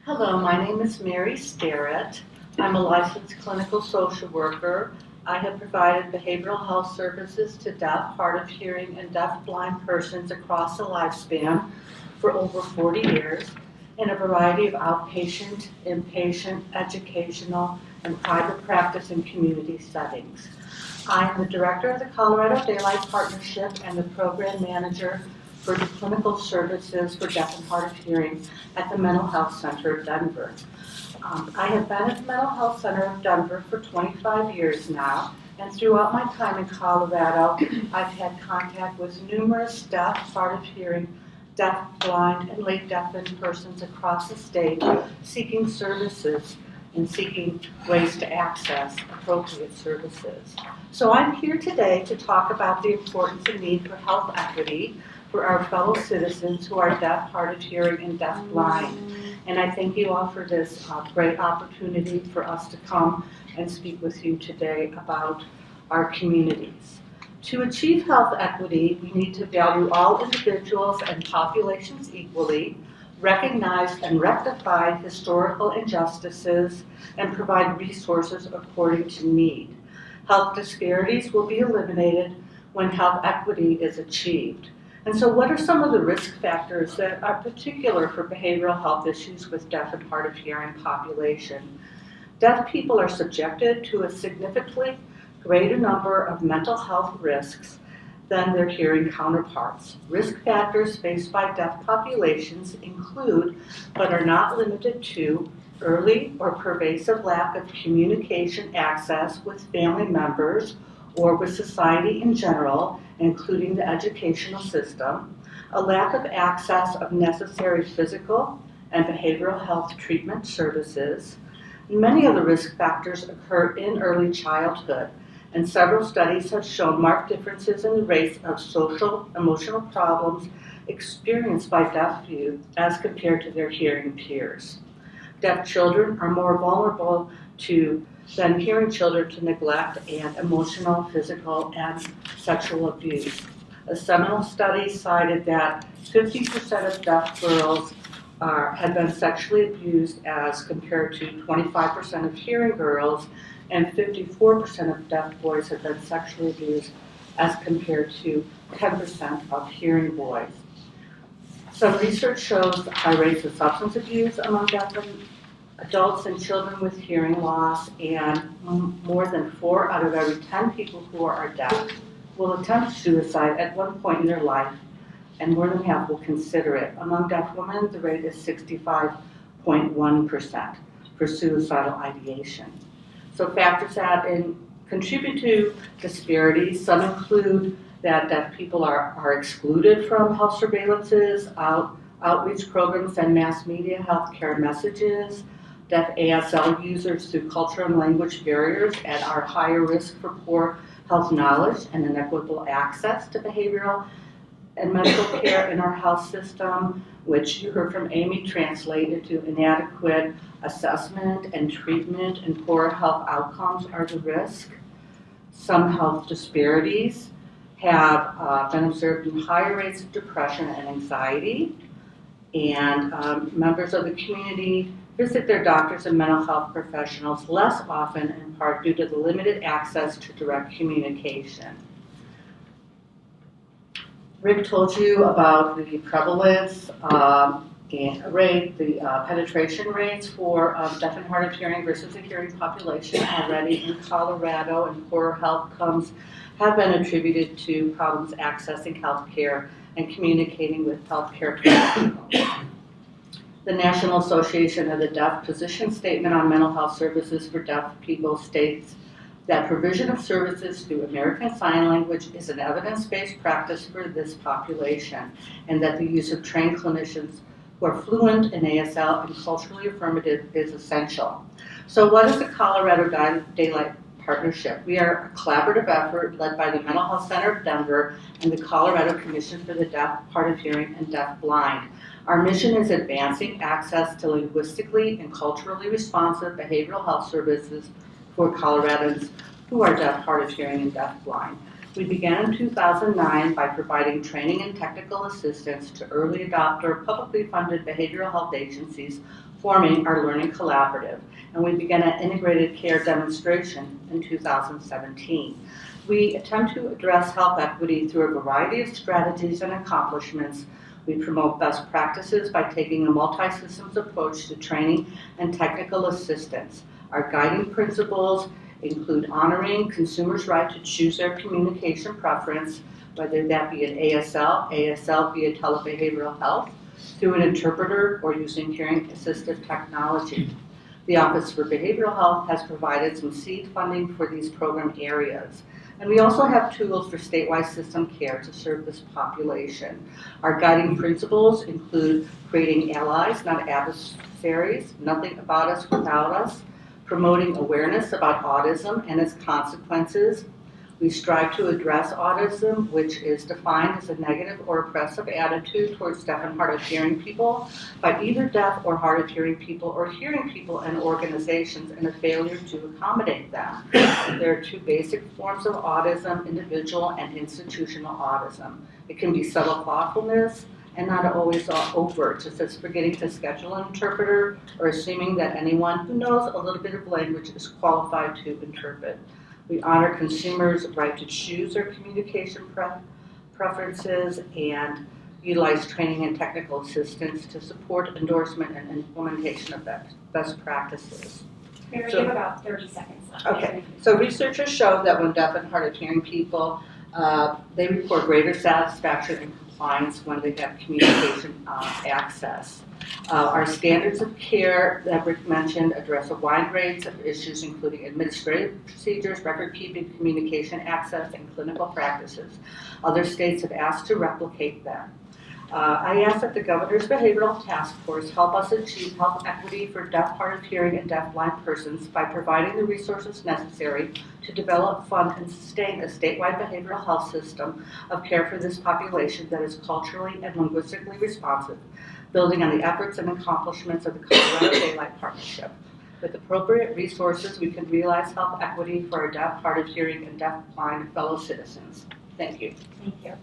Hello, my name is Mary Sterrit. I'm a licensed clinical social worker. I have provided behavioral health services to deaf, hard of hearing, and deaf-blind persons across the lifespan for over 40 years in a variety of outpatient, inpatient, educational, and private practice and community settings. I am the director of the Colorado Daylight Partnership and the program manager for the clinical services for deaf and hard of hearing at the Mental Health Center of Denver. I have been at the Mental Health Center of Denver for 25 years now, and throughout my time in Colorado, I've had contact with numerous deaf, hard of hearing, deaf, blind, and late deafened persons across the state seeking services and seeking ways to access appropriate services. So I'm here today to talk about the importance and need for health equity for our fellow citizens who are deaf, hard of hearing, and deaf-blind. And I thank you all for this great opportunity for us to come and speak with you today about our communities. To achieve health equity, we need to value all individuals and populations equally, recognize and rectify historical injustices, and provide resources according to need. Health disparities will be eliminated when health equity is achieved. And so what are some of the risk factors that are particular for behavioral health issues with deaf and hard of hearing population? Deaf people are subjected to a significantly greater number of mental health risks than their hearing counterparts. Risk factors faced by deaf populations include, but are not limited to, early or pervasive lack of communication access with family members or with society in general, including the educational system, a lack of access of necessary physical and behavioral health treatment services. Many of the risk factors occur in early childhood, and several studies have shown marked differences in the rates of social, emotional problems experienced by deaf youth as compared to their hearing peers. Deaf children are more vulnerable than hearing children to neglect and emotional, physical, and sexual abuse. A seminal study cited that 50% of deaf girls had been sexually abused as compared to 25% of hearing girls, and 54% of deaf boys have been sexually abused as compared to 10% of hearing boys. Some research shows high rates of substance abuse among deaf adults and children with hearing loss, and more than 4 out of every 10 people who are deaf will attempt suicide at one point in their life, and more than half will consider it. Among deaf women, the rate is 65.1% for suicidal ideation. So factors that contribute to disparities, some include that deaf people are excluded from health surveillances, outreach programs, and mass media healthcare messages. Deaf ASL users through cultural and language barriers at are higher risk for poor health knowledge and inequitable access to behavioral and medical care in our health system, which you heard from Amy translate into inadequate assessment and treatment, and poor health outcomes are the risk. Some health disparities have been observed in higher rates of depression and anxiety, and members of the community visit their doctors and mental health professionals less often, in part due to the limited access to direct communication. Rick told you about the prevalence and rate, the penetration rates for deaf and hard of hearing versus the hearing population already in Colorado, and poor health outcomes have been attributed to problems accessing health care and communicating with healthcare professionals. The National Association of the Deaf position statement on mental health services for deaf people states that provision of services through American Sign Language is an evidence-based practice for this population, and that the use of trained clinicians who are fluent in ASL and culturally affirmative is essential. So what is the Colorado Daylight Partnership? We are a collaborative effort led by the Mental Health Center of Denver and the Colorado Commission for the Deaf, Hard of Hearing, and Deaf-Blind. Our mission is advancing access to linguistically and culturally responsive behavioral health services for Coloradans who are deaf, hard of hearing, and deaf-blind. We began in 2009 by providing training and technical assistance to early adopter, publicly funded behavioral health agencies forming our Learning Collaborative, and we began an integrated care demonstration in 2017. We attempt to address health equity through a variety of strategies and accomplishments. We promote best practices by taking a multi-systems approach to training and technical assistance. Our guiding principles include honoring consumers' right to choose their communication preference, whether that be an ASL via telebehavioral health, through an interpreter, or using hearing assistive technology. The Office for Behavioral Health has provided some seed funding for these program areas. And we also have tools for statewide system care to serve this population. Our guiding principles include creating allies, not adversaries, nothing about us without us, promoting awareness about autism and its consequences. We strive to address autism, which is defined as a negative or oppressive attitude towards deaf and hard of hearing people by either deaf or hard of hearing people or hearing people and organizations, and a failure to accommodate them. There are two basic forms of autism: individual and institutional autism. It can be subtle thoughtfulness and not always overt, such as forgetting to schedule an interpreter or assuming that anyone who knows a little bit of language is qualified to interpret. We honor consumers' right to choose their communication preferences and utilize training and technical assistance to support endorsement and implementation of best practices. Mary, you have about 30 seconds left. Okay, so researchers show that when deaf and hard of hearing people, they report greater satisfaction and compliance when they have communication access. Our standards of care that Rick mentioned address a wide range of issues, including administrative procedures, record keeping, communication access, and clinical practices. Other states have asked to replicate them. I ask that the Governor's Behavioral Task Force help us achieve health equity for deaf, hard of hearing, and deaf-blind persons by providing the resources necessary to develop, fund, and sustain a statewide behavioral health system of care for this population that is culturally and linguistically responsive, building on the efforts and accomplishments of the Colorado Daylight Partnership. With appropriate resources, we can realize health equity for our deaf, hard of hearing, and deaf-blind fellow citizens. Thank you. Thank you.